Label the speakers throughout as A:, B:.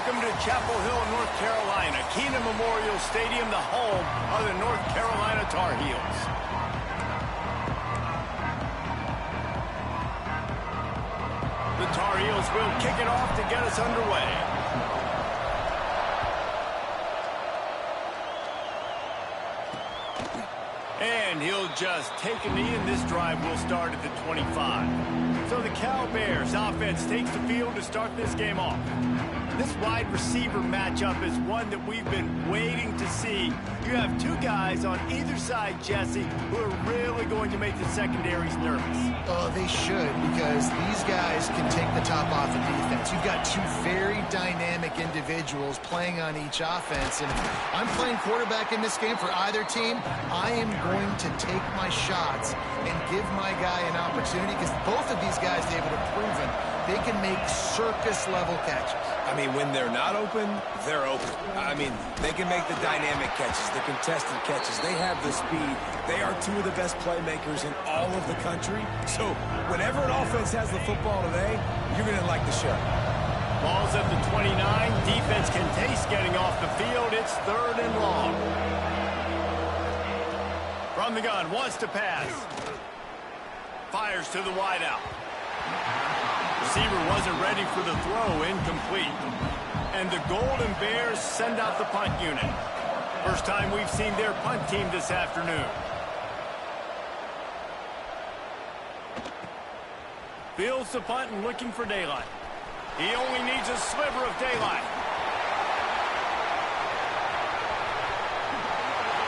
A: Welcome to Chapel Hill, North Carolina. Keenan Memorial Stadium, the home of the North Carolina Tar Heels. The Tar Heels will kick it off to get us underway. And he'll just take a knee, and this drive will start at the 25. So the Cal Bears offense takes the field to start this game off. This wide receiver matchup is one that we've been waiting to see. You have two guys on either side, Jesse, who are really going to make the secondaries nervous.
B: Oh, they should, because these guys can take the top off of defense. You've got two very dynamic individuals playing on each offense, and if I'm playing quarterback in this game for either team, I am going to take my shots and give my guy an opportunity, because both of these guys, David, have proven they can make circus-level catches.
C: I mean, when they're not open, they're open. I mean, they can make the dynamic catches, the contested catches. They have the speed. They are two of the best playmakers in all of the country. So whenever an offense has the football today, you're going to like the show.
A: Ball's at the 29. Defense can taste getting off the field. It's 3rd and long. From the gun, wants to pass. Fires to the wideout. Receiver wasn't ready for the throw, incomplete. And the Golden Bears send out the punt unit. First time we've seen their punt team this afternoon. Fields the punt and looking for daylight. He only needs a sliver of daylight.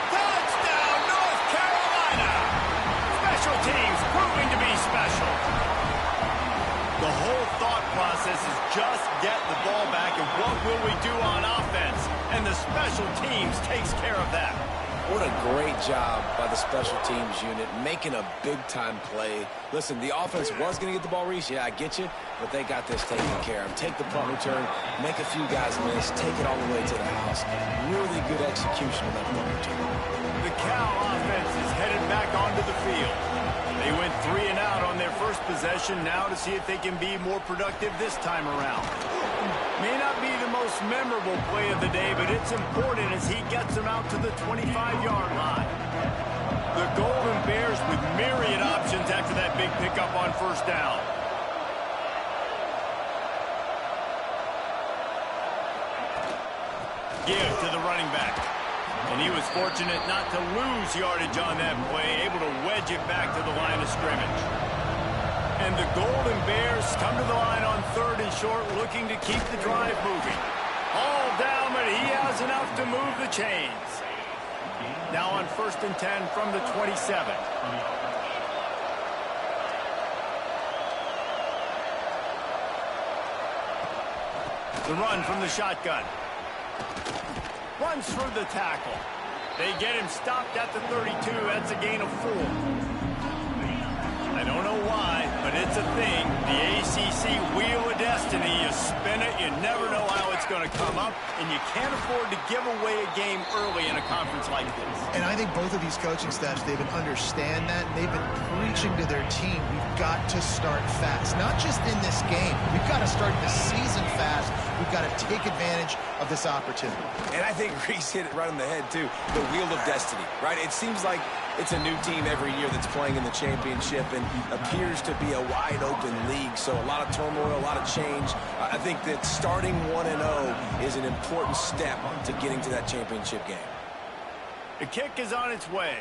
A: Touchdown, North Carolina! Special teams proving to be special. The whole thought process is just get the ball back, and what will we do on offense? And the special teams takes care of that.
C: What a great job by the special teams unit, making a big-time play. Listen, the offense was going to get the ball, Reese. Yeah, I get you, but they got this taken care of. Take the punt return, make a few guys miss, take it all the way to the house. Really good execution of that punt return.
A: The Cal offense is headed back onto the field. They went 3 and out on their first possession, now to see if they can be more productive this time around. May not be the most memorable play of the day, but it's important as he gets them out to the 25-yard line. The Golden Bears with myriad options after that big pickup on first down. Give to the running back. And he was fortunate not to lose yardage on that play, able to wedge it back to the line of scrimmage. And the Golden Bears come to the line on 3rd and short, looking to keep the drive moving. All down, but he has enough to move the chains. Now on 1st and 10 from the 27. The run from the shotgun. Runs through the tackle. They get him stopped at the 32. That's a gain of 4. I don't know why, but it's a thing. The ACC Wheel of Destiny. You spin it, you never know how it's going to come up, and you can't afford to give away a game early in a conference like this.
B: And I think both of these coaching staffs, David, understand that, and they've been preaching to their team, we've got to start fast. Not just in this game. We've got to start the season fast. We've got to take advantage of this opportunity.
C: And I think Reese hit it right on the head, too. The Wheel of Destiny, right? It seems like it's a new team every year that's playing in the championship and appears to be a wide-open league. So a lot of turmoil, a lot of change. I think that starting 1-0 is an important step to getting to that championship game.
A: The kick is on its way.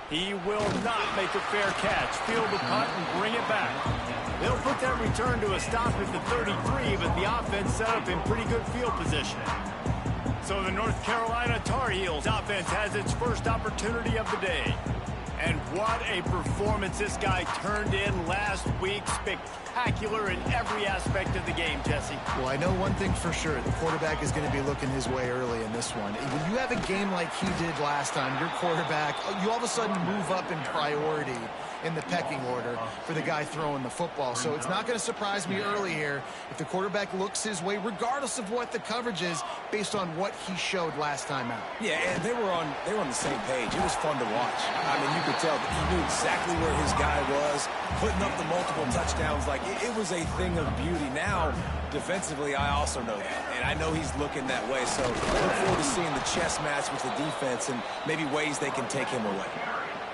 A: He will not make a fair catch. Field the punt and bring it back. They'll put that return to a stop at the 33, but the offense set up in pretty good field position. So the North Carolina Tar Heels offense has its first opportunity of the day. And what a performance this guy turned in last week. Spectacular in every aspect of the game, Jesse.
B: Well, I know one thing for sure. The quarterback is going to be looking his way early in this one. When you have a game like he did last time, your quarterback, you all of a sudden move up in priority. in the pecking order for the guy throwing the football. So it's not going to surprise me early here if the quarterback looks his way, regardless of what the coverage is, based on what he showed last time out.
C: Yeah, and they were on the same page. It was fun to watch. I mean, you could tell that he knew exactly where his guy was, putting up the multiple touchdowns. Like, it was a thing of beauty. Now, defensively, I also know that, and I know he's looking that way. So look forward to seeing the chess match with the defense and maybe ways they can take him away.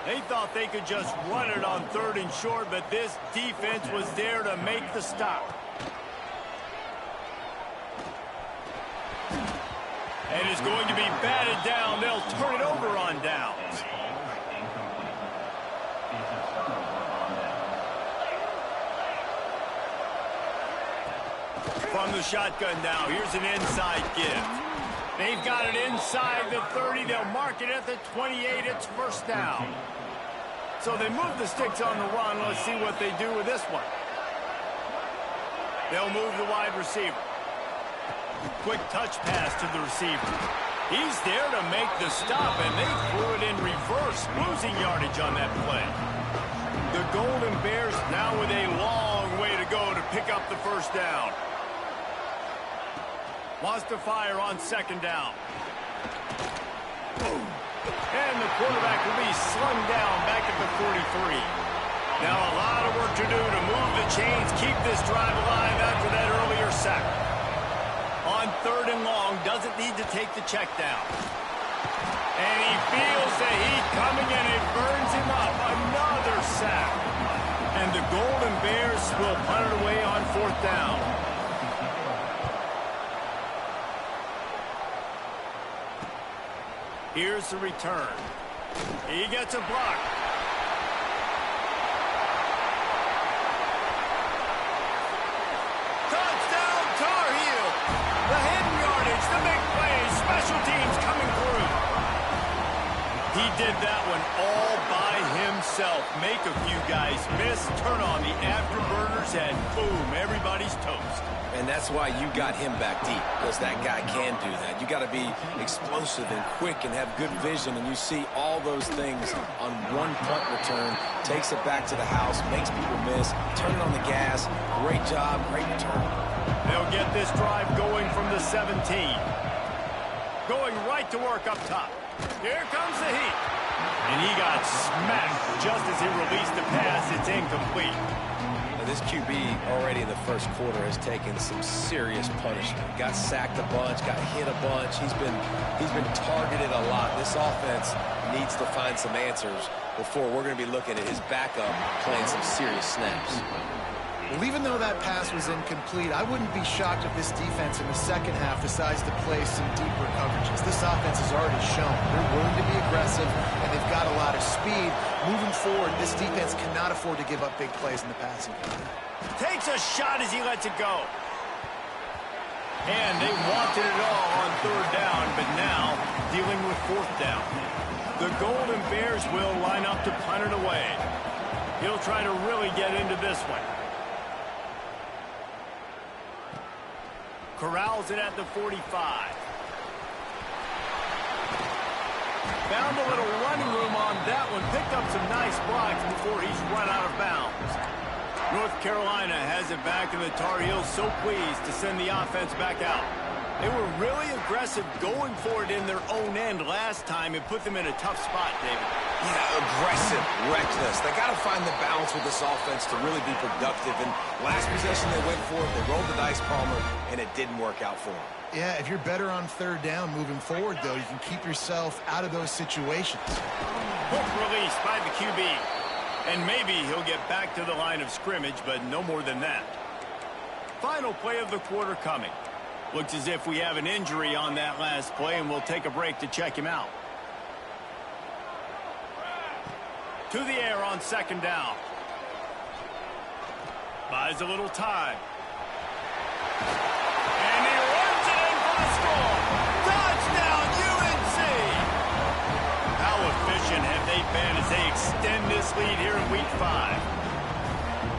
A: They thought they could just run it on 3rd and short, but this defense was there to make the stop. And it's going to be batted down. They'll turn it over on downs. From the shotgun now, here's an inside give. They've got it inside the 30. They'll mark it at the 28. It's first down. So they move the sticks on the run. Let's see what they do with this one. They'll move the wide receiver. Quick touch pass to the receiver. He's there to make the stop, and they threw it in reverse, losing yardage on that play. The Golden Bears now with a long way to go to pick up the first down. Wants to fire on 2nd down. And the quarterback will be slung down back at the 43. Now a lot of work to do to move the chains, keep this drive alive after that earlier sack. On 3rd and long, doesn't need to take the check down. And he feels the heat coming, and it burns him up. Another sack. And the Golden Bears will punt it away on 4th down. Here's the return. He gets a block. Touchdown, Tar Heel. The hidden yardage, the big play, special teams coming through. He did that one all by himself. Make a few guys miss, turn on the afterburners, and boom, everybody's toast.
C: And that's why you got him back deep, because that guy can do that. You got to be explosive and quick and have good vision, and you see all those things on one punt return. Takes it back to the house, makes people miss, turn it on the gas. Great job, great return.
A: They'll get this drive going from the 17. Going right to work up top. Here comes the heat. And he got smacked just as he released the pass. It's incomplete.
C: This QB already in the first quarter has taken some serious punishment. Got sacked a bunch, got hit a bunch. He's been targeted a lot. This offense needs to find some answers before we're going to be looking at his backup playing some serious snaps.
B: Well, even though that pass was incomplete, I wouldn't be shocked if this defense in the second half decides to play some deeper coverages. This offense has already shown they're willing to be aggressive, and they've got a lot of speed. Moving forward, this defense cannot afford to give up big plays in the passing game.
A: Takes a shot as he lets it go. And they wanted it all on 3rd down, but now dealing with 4th down. The Golden Bears will line up to punt it away. He'll try to really get into this one. Corrals it at the 45. Found a little running room on that one. Picked up some nice blocks before he's run out of bounds. North Carolina has it back, and the Tar Heels so pleased to send the offense back out. They were really aggressive going for it in their own end last time and put them in a tough spot, David.
C: Yeah, aggressive, reckless. They got to find the balance with this offense to really be productive. And last possession they went for it, they rolled the dice, Palmer, and it didn't work out for them.
B: Yeah, if you're better on 3rd down moving forward, though, you can keep yourself out of those situations.
A: Hook release by the QB. And maybe he'll get back to the line of scrimmage, but no more than that. Final play of the quarter coming. Looks as if we have an injury on that last play, and we'll take a break to check him out. To the air on 2nd down. Buys a little time. And he runs it in for the score. Touchdown, UNC! How efficient have they been as they extend this lead here in Week 5?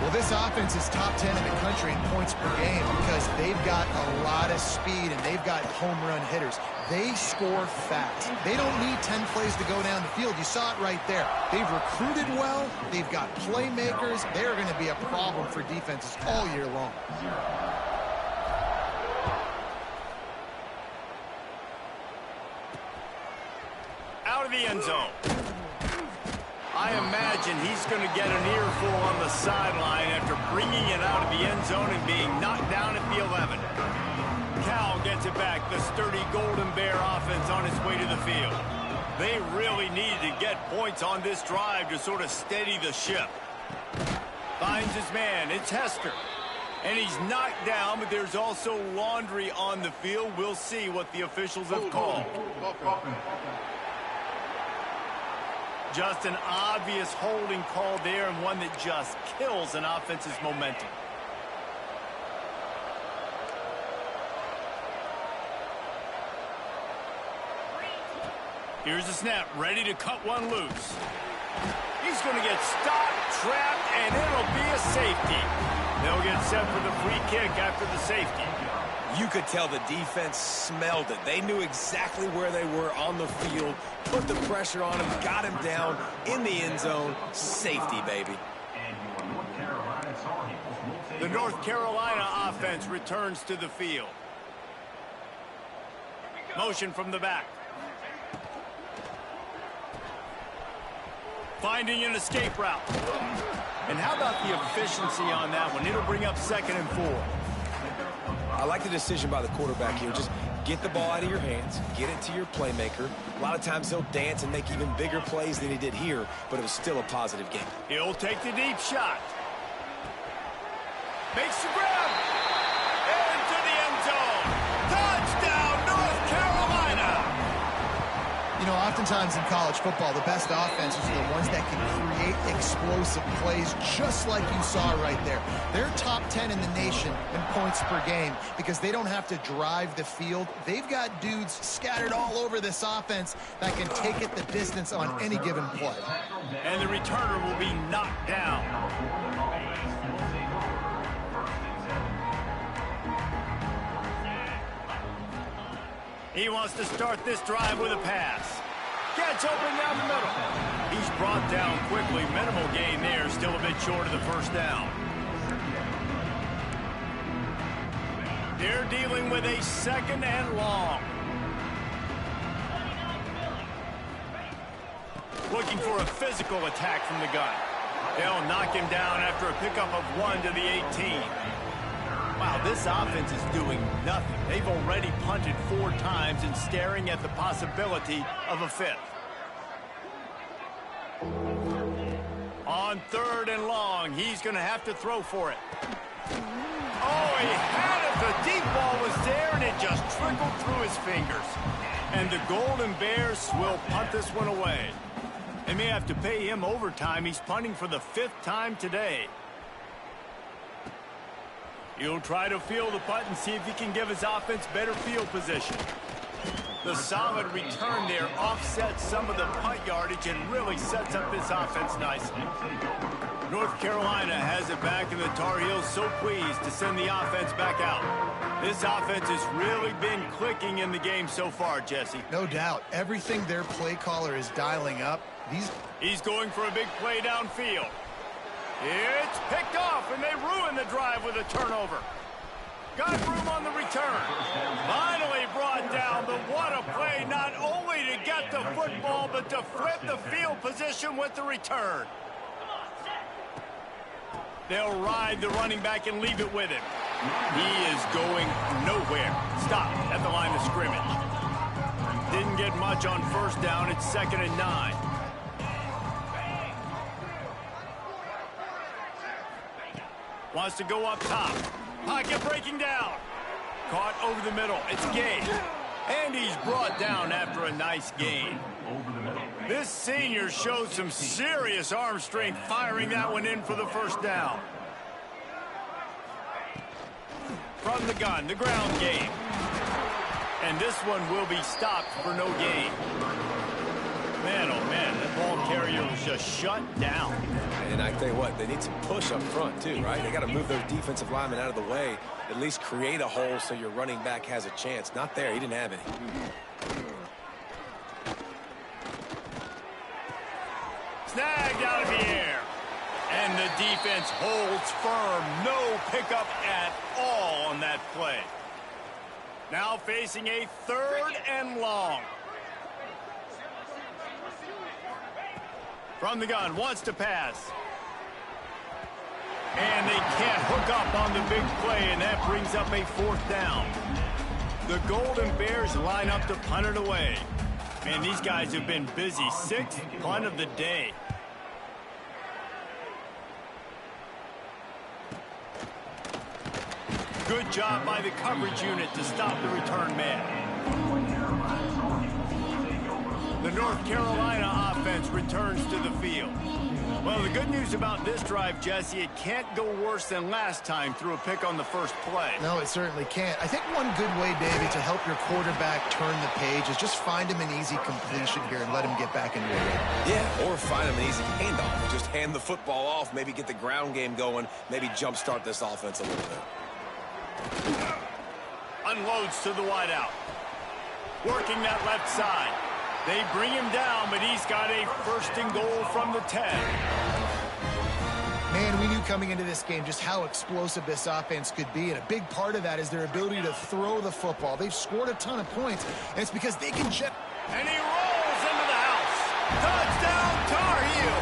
B: Well, this offense is top 10 in the country in points per game because they've got a lot of speed and they've got home run hitters. They score fast. They don't need 10 plays to go down the field. You saw it right there. They've recruited well. They've got playmakers. They're going to be a problem for defenses all year long.
A: Out of the end zone. I imagine he's going to get an earful on the sideline after bringing it out of the end zone and being knocked down at the 11. Cal gets it back. The sturdy Golden Bear offense on its way to the field. They really needed to get points on this drive to sort of steady the ship. Finds his man. It's Hester. And he's knocked down, but there's also laundry on the field. We'll see what the officials have called. Just an obvious holding call there, and one that just kills an offense's momentum. Here's the snap, ready to cut one loose. He's going to get stopped, trapped, and it'll be a safety. They'll get set for the free kick after the safety.
C: You could tell the defense smelled it. They knew exactly where they were on the field, put the pressure on him, got him down in the end zone. Safety, baby.
A: The North Carolina offense returns to the field. Motion from the back. Finding an escape route. And how about the efficiency on that one? It'll bring up 2nd and 4.
C: I like the decision by the quarterback here. Just get the ball out of your hands, get it to your playmaker. A lot of times he'll dance and make even bigger plays than he did here, but it was still a positive game.
A: He'll take the deep shot. Makes the grab. Into the end zone. Touchdown, North Carolina.
B: You know, oftentimes in college football, the best offenses are the ones that can create explosive plays just like you saw right there. They're top 10 in the nation in points per game because they don't have to drive the field. They've got dudes scattered all over this offense that can take it the distance on any given play.
A: And the returner will be knocked down. He wants to start this drive with a pass. Gets open down the middle. He's brought down quickly. Minimal gain there. Still a bit short of the first down. They're dealing with a 2nd and long. Looking for a physical attack from the gun. They'll knock him down after a pickup of 1 to the 18. Wow, this offense is doing nothing. They've already punted 4 times and staring at the possibility of a 5th. On 3rd and long, he's going to have to throw for it. Oh, he had it. The deep ball was there, and it just trickled through his fingers. And the Golden Bears will punt this one away. They may have to pay him overtime. He's punting for the 5th time today. He'll try to field the punt and see if he can give his offense better field position. The solid return there offsets some of the punt yardage and really sets up this offense nicely. North Carolina has it back, and the Tar Heels so pleased to send the offense back out. This offense has really been clicking in the game so far, Jesse.
B: No doubt. Everything their play caller is dialing up.
A: He's going for a big play downfield. It's picked off, and they ruin the drive with a turnover. Got room on the return. Finally brought down, but what a play, not only to get the football, but to flip the field position with the return. They'll ride the running back and leave it with him. He is going nowhere. Stop at the line of scrimmage. Didn't get much on first down. It's 2nd and 9. Wants to go up top. Pocket breaking down. Caught over the middle. It's Gay. And he's brought down after a nice gain. This senior showed some serious arm strength firing that one in for the first down. From the gun, the ground game. And this one will be stopped for no gain. Man, oh man, that ball carrier was just shut down.
C: And I tell you what, they need some push up front too, right? They got to move those defensive linemen out of the way, at least create a hole so your running back has a chance. Not there, he didn't have any.
A: Snagged out of the air. And the defense holds firm. No pickup at all on that play. Now facing a 3rd and long. From the gun, wants to pass. And they can't hook up on the big play, and that brings up a 4th down. The Golden Bears line up to punt it away. Man, these guys have been busy. 6th punt of the day. Good job by the coverage unit to stop the return man. The North Carolina offense returns to the field. Well, the good news about this drive, Jesse, it can't go worse than last time through a pick on the first play.
B: No, it certainly can't. I think one good way, David, to help your quarterback turn the page is just find him an easy completion here and let him get back into the rhythm.
C: Yeah, or find him an easy handoff. Just hand the football off, maybe get the ground game going, maybe jumpstart this offense a little bit.
A: Unloads to the wideout. Working that left side. They bring him down, but he's got a 1st and goal from the 10.
B: Man, we knew coming into this game just how explosive this offense could be, and a big part of that is their ability to throw the football. They've scored a ton of points, and it's because they can jet.
A: And he rolls into the house. Touchdown, Tar Heel.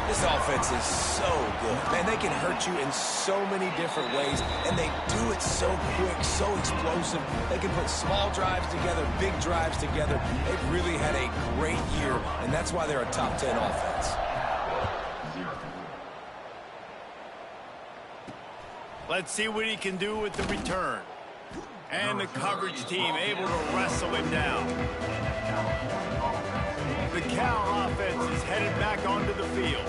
C: This offense is so good. Man, they can hurt you in so many different ways, and they do it so quick, so explosive. They can put small drives together, big drives together. They've really had a great year, and that's why they're a top 10 offense.
A: Let's see what he can do with the return. And the coverage team able to wrestle him down. The Cal offense is headed back onto the field.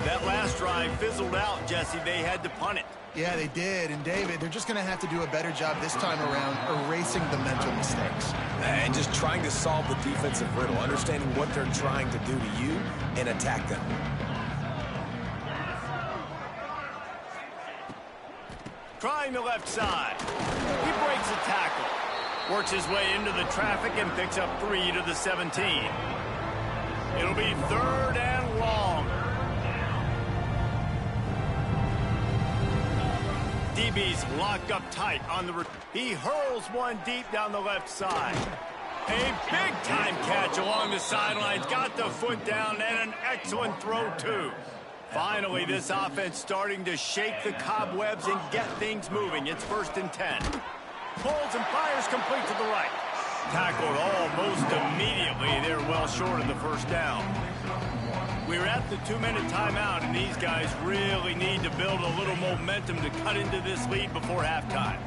A: That last drive fizzled out, Jesse. They had to punt it.
B: Yeah, they did. And, David, they're just going to have to do a better job this time around erasing the mental mistakes.
C: And just trying to solve the defensive riddle, understanding what they're trying to do to you and attack them.
A: Trying the left side. He breaks a tackle. Works his way into the traffic and picks up 3 to the 17. It'll be 3rd and long. DB's locked up tight on the... He hurls one deep down the left side. A big-time catch along the sidelines. Got the foot down and an excellent throw, too. Finally, this offense starting to shake the cobwebs and get things moving. It's 1st and 10. Pulls and fires complete to the right. Tackled almost immediately. They're well short of the 1st down. We're at the 2-minute timeout, and these guys really need to build a little momentum to cut into this lead before halftime.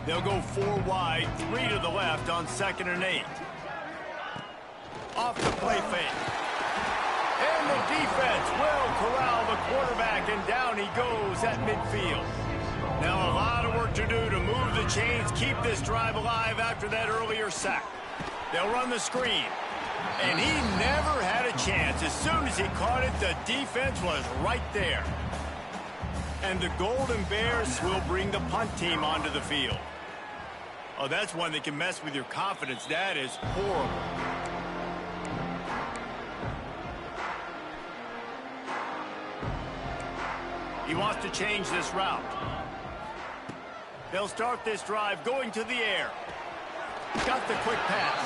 A: They'll go 4 wide, 3 to the left on 2nd and 8. Off the play fake. And the defense will corral the quarterback, and down he goes at midfield. Now a lot of work to do to move the chains, keep this drive alive after that earlier sack. They'll run the screen. And he never had a chance. As soon as he caught it, the defense was right there. And the Golden Bears will bring the punt team onto the field. Oh, that's one that can mess with your confidence. That is horrible. He wants to change this route. They'll start this drive going to the air. Got the quick pass.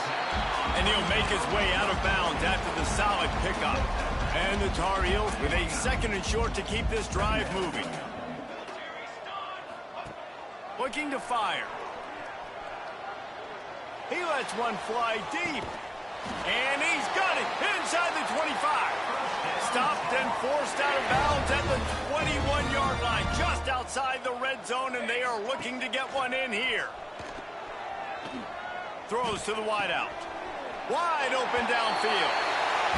A: And he'll make his way out of bounds after the solid pickup. And the Tar Heels with a 2nd and short to keep this drive moving. Looking to fire. He lets one fly deep. And he's got it inside the 25. Stopped and forced out of bounds at the 21-yard line, just outside the red zone, and they are looking to get one in here. Throws to the wideout. Wide open downfield.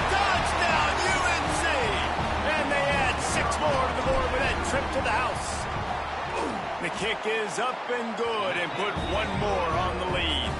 A: Touchdown, UNC! And they add 6 more to the board with that trip to the house. The kick is up and good, and put 1 more on the lead.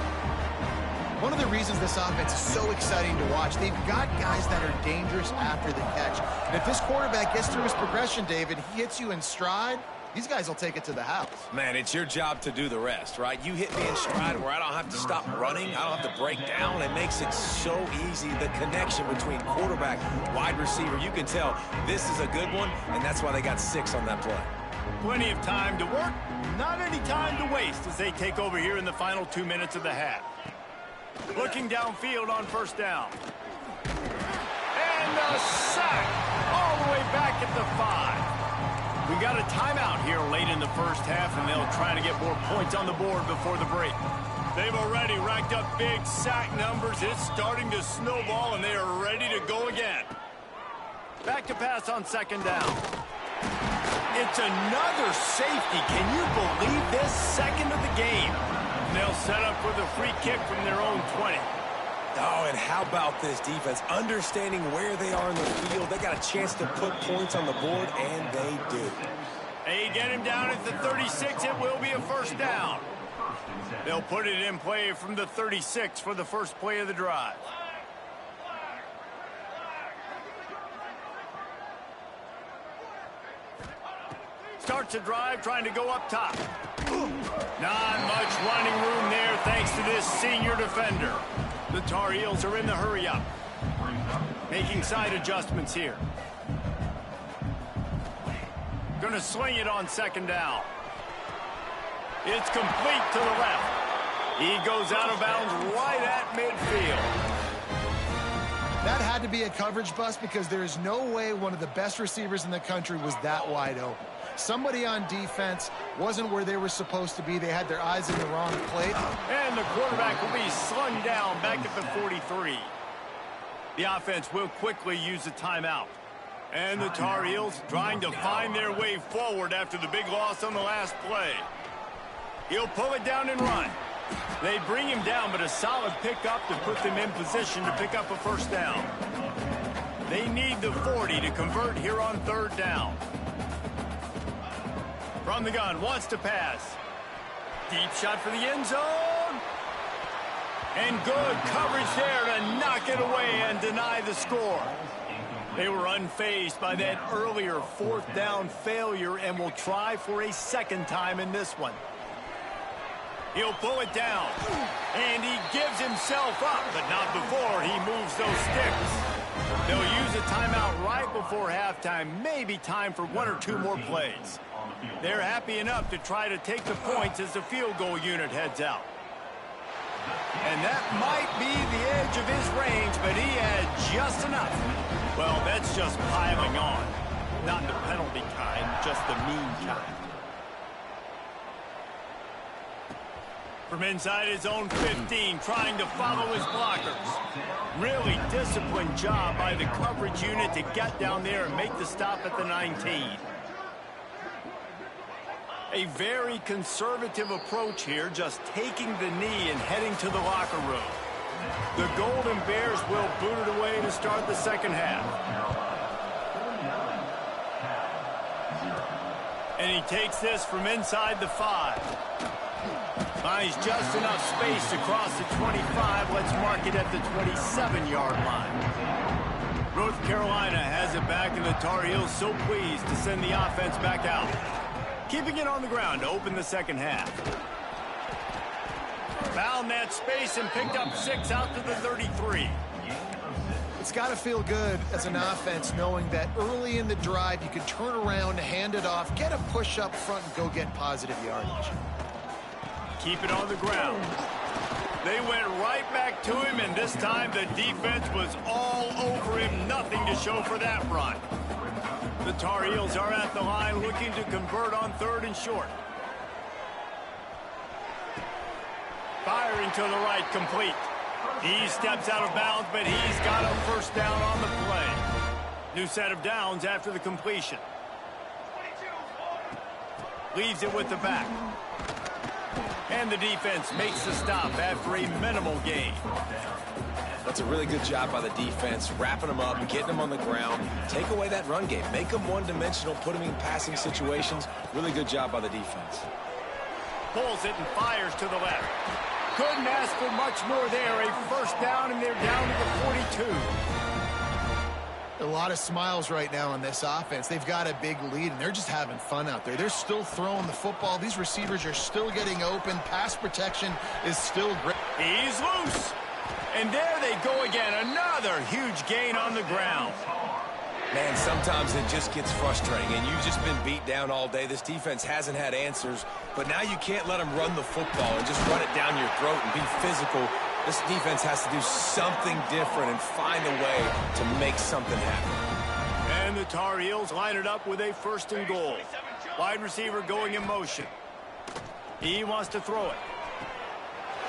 B: One of the reasons this offense is so exciting to watch, they've got guys that are dangerous after the catch. And if this quarterback gets through his progression, David, he hits you in stride, these guys will take it to the house.
C: Man, it's your job to do the rest, right? You hit me in stride where I don't have to stop running. I don't have to break down. It makes it so easy. The connection between quarterback, wide receiver, you can tell this is a good one, and that's why they got 6 on that play.
A: Plenty of time to work, not any time to waste as they take over here in the final 2 minutes of the half. Looking downfield on first down. And a sack all the way back at the 5. We got a timeout here late in the first half, and they'll try to get more points on the board before the break. They've already racked up big sack numbers. It's starting to snowball, and they are ready to go again. Back to pass on second down. It's another safety. Can you believe this? Second of the game. They'll set up with a free kick from their own 20.
C: Oh, and how about this defense? Understanding where they are in the field. They got a chance to put points on the board, and they do.
A: They get him down at the 36. It will be a first down. They'll put it in play from the 36 for the first play of the drive. Starts a drive trying to go up top. Not much running room there thanks to this senior defender. The Tar Heels are in the hurry-up. Making side adjustments here. Going to sling it on second down. It's complete to the left. He goes out of bounds right at midfield.
B: That had to be a coverage bust because there is no way one of the best receivers in the country was that wide open. Somebody on defense wasn't where they were supposed to be. They had their eyes in the wrong plate.
A: And the quarterback will be slung down back at the 43. The offense will quickly use a timeout. And the Tar Heels trying to find their way forward after the big loss on the last play. He'll pull it down and run. They bring him down, but a solid pickup to put them in position to pick up a first down. They need the 40 to convert here on third down. From the gun, wants to pass. Deep shot for the end zone. And good coverage there to knock it away and deny the score. They were unfazed by that earlier fourth down failure and will try for a second time in this one. He'll pull it down. And he gives himself up, but not before he moves those sticks. They'll use a timeout right before halftime. Maybe time for 1 or 2 more plays. They're happy enough to try to take the points as the field goal unit heads out. And that might be the edge of his range, but he had just enough. Well, that's just piling on. Not the penalty kind, just the mean kind. From inside his own 15, trying to follow his blockers. Really disciplined job by the coverage unit to get down there and make the stop at the 19. A very conservative approach here, just taking the knee and heading to the locker room. The Golden Bears will boot it away to start the second half. And he takes this from inside the 5. Finds just enough space to cross the 25. Let's mark it at the 27-yard line. North Carolina has it back, and the Tar Heels so pleased to send the offense back out. Keeping it on the ground to open the second half. Found that space and picked up 6 out to the 33.
B: It's got to feel good as an offense knowing that early in the drive you can turn around, hand it off, get a push up front, and go get positive yardage.
A: Keep it on the ground. They went right back to him, and this time the defense was all over him. Nothing to show for that run. The Tar Heels are at the line looking to convert on third and short. Firing to the right, complete. He steps out of bounds, but he's got a first down on the play. New set of downs after the completion. Leaves it with the back. And the defense makes the stop after a minimal gain.
C: That's a really good job by the defense, wrapping them up, getting them on the ground. Take away that run game. Make them one-dimensional, put them in passing situations. Really good job by the defense.
A: Pulls it and fires to the left. Couldn't ask for much more there. A first down, and they're down to the 42.
B: A lot of smiles right now on this offense. They've got a big lead, and they're just having fun out there. They're still throwing the football. These receivers are still getting open. Pass protection is still great.
A: He's loose. And there they go again. Another huge gain on the ground.
C: Man, sometimes it just gets frustrating, and you've just been beat down all day. This defense hasn't had answers, but now you can't let them run the football and just run it down your throat and be physical. This defense has to do something different and find a way to make something happen.
A: And the Tar Heels line it up with a 1st and goal. Wide receiver going in motion. He wants to throw it.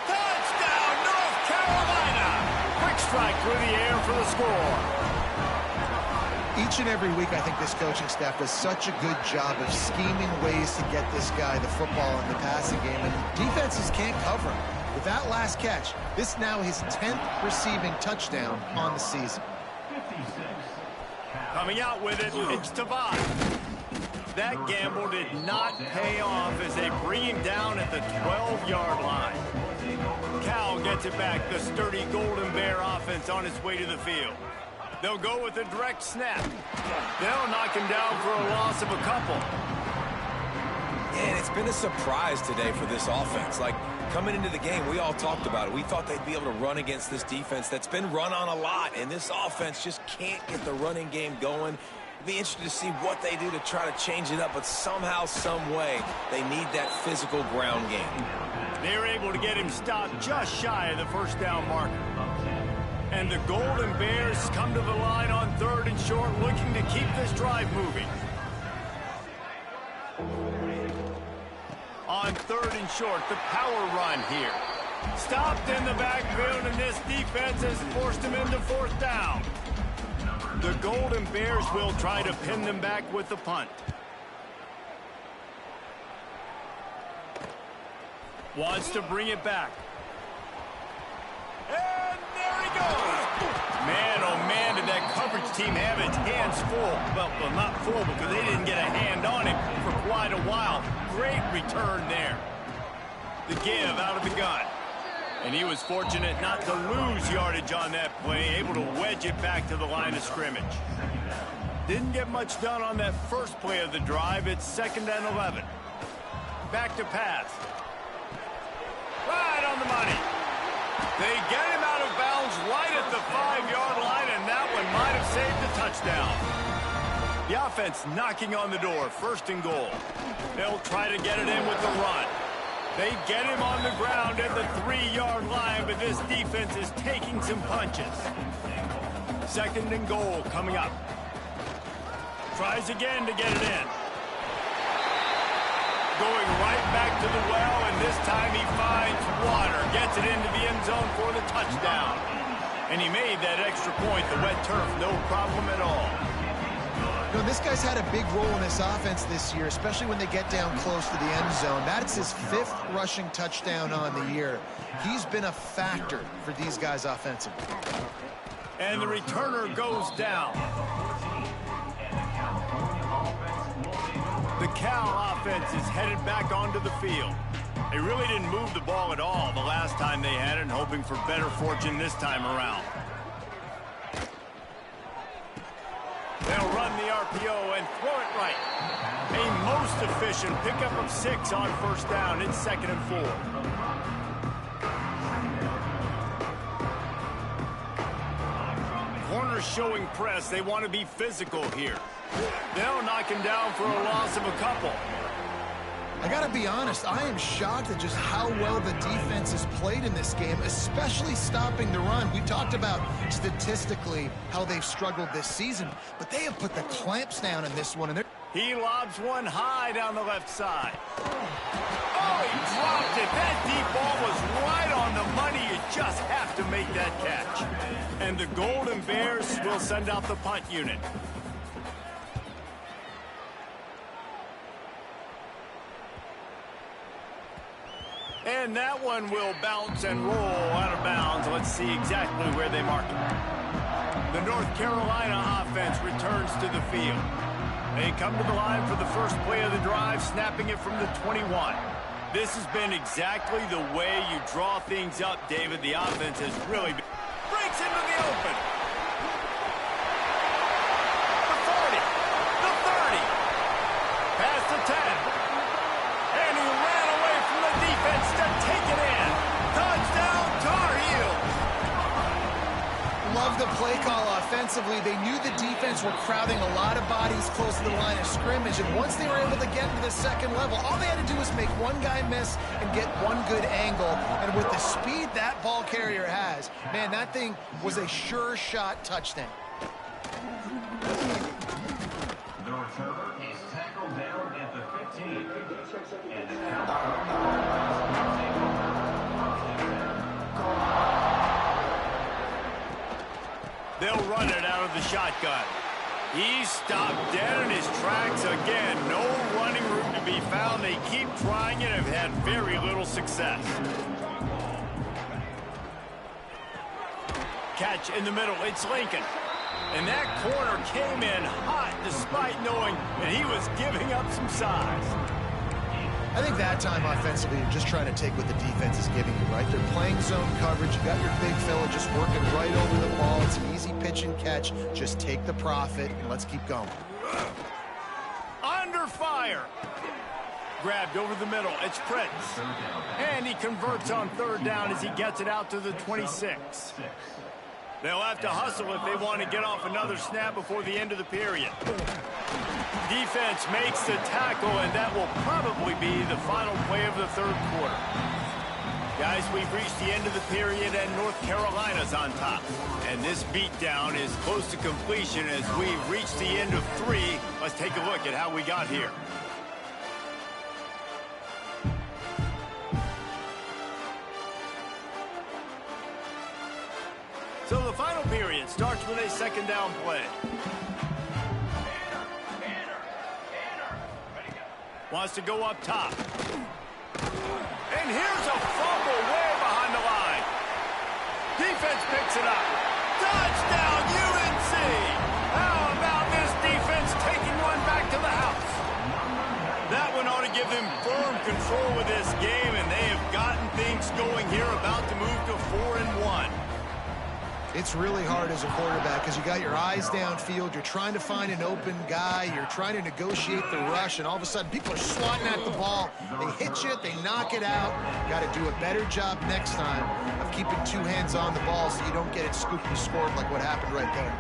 A: Touchdown, North Carolina! Quick strike through the air for the score.
B: Each and every week, I think this coaching staff does such a good job of scheming ways to get this guy the football in the passing game, and defenses can't cover him. With that last catch, this now his 10th receiving touchdown on the season.
A: Coming out with it, it's Tavai. That gamble did not pay off as they bring him down at the 12-yard line. Cal gets it back, the sturdy Golden Bear offense on its way to the field. They'll go with a direct snap. They'll knock him down for a loss of a couple.
C: And it's been a surprise today for this offense. Like, coming into the game, we all talked about it. We thought they'd be able to run against this defense that's been run on a lot, and this offense just can't get the running game going. It'll be interesting to see what they do to try to change it up, but somehow, some way, they need that physical ground game.
A: They're able to get him stopped just shy of the 1st down marker. And the Golden Bears come to the line on 3rd and short, looking to keep this drive moving. On 3rd and short, the power run here. Stopped in the backfield, and this defense has forced him into 4th down. The Golden Bears will try to pin them back with the punt. Wants to bring it back. And there he goes. Man, oh man, did that coverage team have its hands full. Well, not full because they didn't get a hand on him for quite a while. Great return there. The give out of the gun. And he was fortunate not to lose yardage on that play, able to wedge it back to the line of scrimmage. Didn't get much done on that first play of the drive. It's 2nd and 11. Back to pass. Right on the money. They get him out of bounds right at the 5-yard line, and that one might have saved the touchdown. The offense knocking on the door, 1st and goal. They'll try to get it in with the run. They get him on the ground at the 3-yard line, but this defense is taking some punches. 2nd and goal coming up. Tries again to get it in. Going right back to the well, and this time he finds water. Gets it into the end zone for the touchdown. And he made that extra point, the wet turf, no problem at all.
B: You know, this guy's had a big role in this offense this year, especially when they get down close to the end zone. That's his 5th rushing touchdown on the year. He's been a factor for these guys offensively.
A: And the returner goes down. The Cal offense is headed back onto the field. They really didn't move the ball at all the last time they had it, hoping for better fortune this time around. They'll run the RPO and throw it right. A most efficient pickup of 6 on 1st down. It's 2nd and 4. Corners showing press. They want to be physical here. They'll knock him down for a loss of a couple.
B: I got to be honest, I am shocked at just how well the defense has played in this game, especially stopping the run. We talked about statistically how they've struggled this season, but they have put the clamps down in this one. And
A: he lobs one high down the left side. Oh, he dropped it. That deep ball was right on the money. You just have to make that catch. And the Golden Bears will send out the punt unit. And that one will bounce and roll out of bounds. Let's see exactly where they mark it. The North Carolina offense returns to the field. They come to the line for the first play of the drive, snapping it from the 21. This has been exactly the way you draw things up, David. The offense has really been... breaks into the open.
B: offensively, they knew the defense were crowding a lot of bodies close to the line of scrimmage, and once they were able to get into the second level, all they had to do was make one guy miss and get one good angle. And with the speed that ball carrier has, man, that thing was a sure shot touchdown.
D: The returner is tackled down at the 15.
A: They'll run it out of the shotgun. He's stopped dead in his tracks again. No running room to be found. They keep trying it and have had very little success. Catch in the middle. It's Lincoln. And that corner came in hot despite knowing that he was giving up some size.
B: I think that time offensively, you're just trying to take what the defense is giving you, right? They're playing zone coverage. You got your big fella just working right over the ball. It's an easy pitch and catch. Just take the profit, and let's keep going.
A: Under fire. Grabbed over the middle. It's Prince. And he converts on third down as he gets it out to the 26. They'll have to hustle if they want to get off another snap before the end of the period. Defense makes the tackle, and that will probably be the final play of the third quarter. Guys, we've reached the end of the period, and North Carolina's on top. And this beatdown is close to completion as we've reached the end of 3. Let's take a look at how we got here. So the final period starts with a second down play. Wants to go up top. And here's a fumble way behind the line. Defense picks it up. Touchdown, UNC! How about this defense taking one back to the house? That one ought to give them firm control of this game, and they have gotten things going here, about to move to 4-1.
B: It's really hard as a quarterback because you got your eyes downfield. You're trying to find an open guy. You're trying to negotiate the rush, and all of a sudden people are swatting at the ball. They hit you, they knock it out. Got to do a better job next time of keeping two hands on the ball so you don't get it scooped and scored like what happened right there.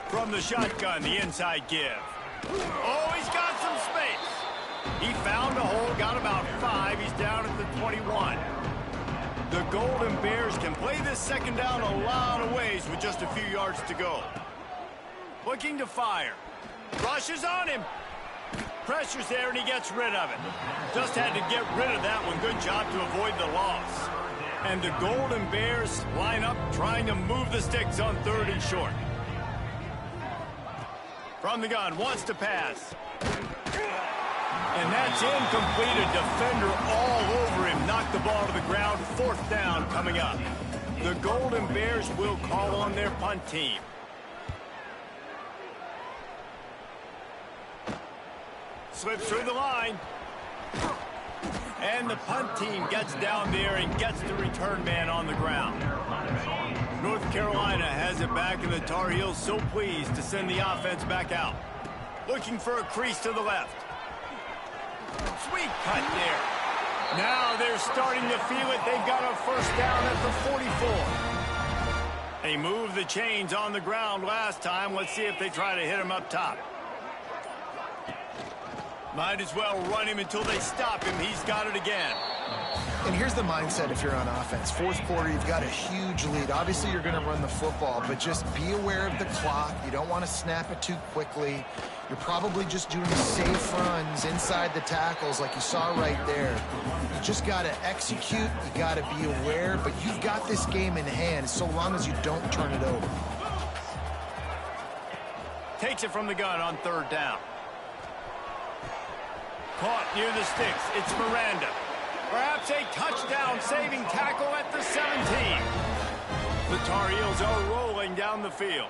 A: From the shotgun, the inside give. Oh, he's got some space. He found a hole, got about 5. He's down at the 21. The Golden Bears can play this second down a lot of ways with just a few yards to go. Looking to fire. Rushes on him. Pressure's there, and he gets rid of it. Just had to get rid of that one. Good job to avoid the loss. And the Golden Bears line up trying to move the sticks on 3rd and short. From the gun, wants to pass. And that's incomplete. A defender all over him. Knocked the ball to the ground. 4th down coming up. The Golden Bears will call on their punt team. Slips through the line. And the punt team gets down there and gets the return man on the ground. North Carolina has it back, and the Tar Heels so pleased to send the offense back out. Looking for a crease to the left. Sweet cut there. Now they're starting to feel it. They've got a first down at the 44. They moved the chains on the ground last time. Let's see if they try to hit him up top. Might as well run him until they stop him. He's got it again.
B: And here's the mindset if you're on offense. 4th quarter, you've got a huge lead. Obviously, you're going to run the football, but just be aware of the clock. You don't want to snap it too quickly. You're probably just doing safe runs inside the tackles like you saw right there. You just got to execute. You got to be aware, but you've got this game in hand so long as you don't turn it over.
A: Takes it from the gun on 3rd down. Caught near the sticks. It's Miranda. Perhaps a touchdown-saving tackle at the 17. The Tar Heels are rolling down the field.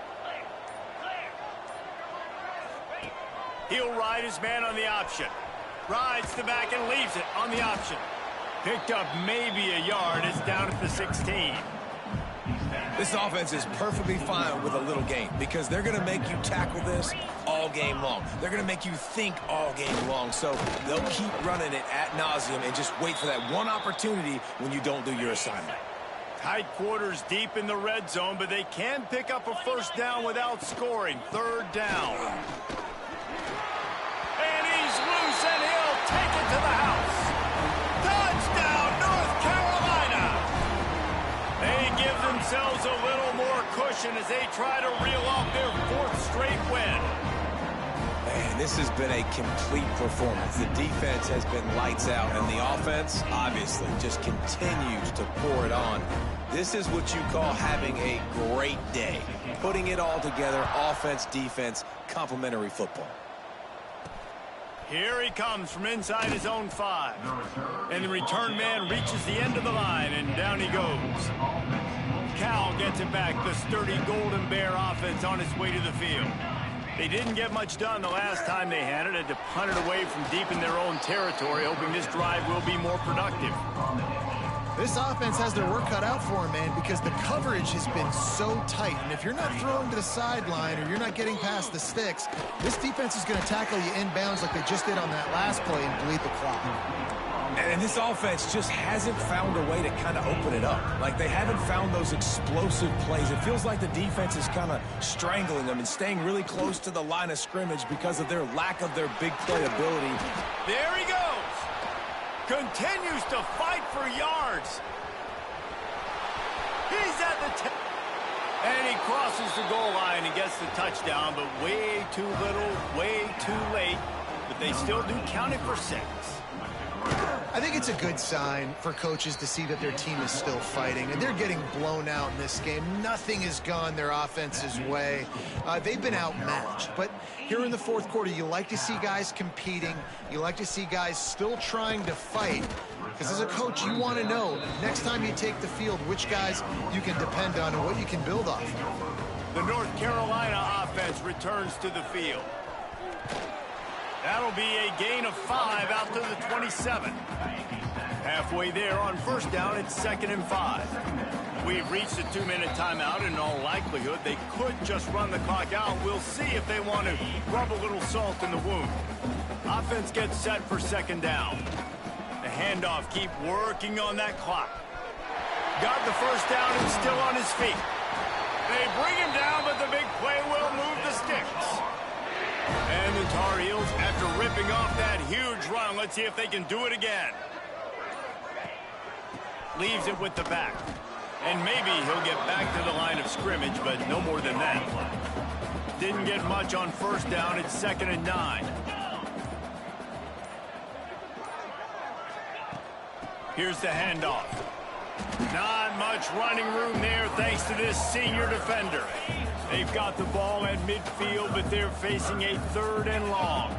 A: He'll ride his man on the option. Rides the back and leaves it on the option. Picked up maybe a yard. It's down at the 16.
C: This offense is perfectly fine with a little gain because they're going to make you tackle this all game long. They're going to make you think all game long. So they'll keep running it ad nauseum and just wait for that one opportunity when you don't do your assignment.
A: Tight quarters deep in the red zone, but they can pick up a first down without scoring. Third down. And he's loose, and he'll take it to the house. Touchdown, North Carolina! They give themselves a little more cushion as they try to reel off their fourth straight win.
C: Man, this has been a complete performance. The defense has been lights out, and the offense, obviously, just continues to pour it on. This is what you call having a great day. Putting it all together, offense, defense, complementary football.
A: Here he comes from inside his own 5. And the return man reaches the end of the line, and down he goes. Cal gets it back, the sturdy Golden Bear offense on its way to the field. They didn't get much done the last time they had it. Had to punt it away from deep in their own territory, hoping this drive will be more productive.
B: This offense has their work cut out for them, man, because the coverage has been so tight. And if you're not throwing to the sideline or you're not getting past the sticks, this defense is going to tackle you inbounds like they just did on that last play and bleed the clock.
C: And this offense just hasn't found a way to kind of open it up. Like, they haven't found those explosive plays. It feels like the defense is kind of strangling them and staying really close to the line of scrimmage because of their lack of their big play ability.
A: There he goes. Continues to fight for yards. He's at the 10. And he crosses the goal line and gets the touchdown, but way too little, way too late. But they still do count it for 6.
B: I think it's a good sign for coaches to see that their team is still fighting, and they're getting blown out in this game. Nothing has gone their offense's way. They've been outmatched, but here in the fourth quarter, you like to see guys competing. You like to see guys still trying to fight, because as a coach, you want to know next time you take the field which guys you can depend on and what you can build off.
A: The North Carolina offense returns to the field. That'll be a gain of 5 out to the 27. Halfway there on first down, it's 2nd and 5. We've reached a 2-minute timeout, and in all likelihood, they could just run the clock out. We'll see if they want to rub a little salt in the wound. Offense gets set for 2nd down. The handoff, keep working on that clock. Got the first down and still on his feet. They bring him down, but the big play will move the sticks. And the Tar Heels, after ripping off that huge run, let's see if they can do it again. Leaves it with the back. And maybe he'll get back to the line of scrimmage, but no more than that. Didn't get much on first down. It's 2nd and 9. Here's the handoff. Not much running room there thanks to this senior defender. They've got the ball at midfield, but they're facing a 3rd and long.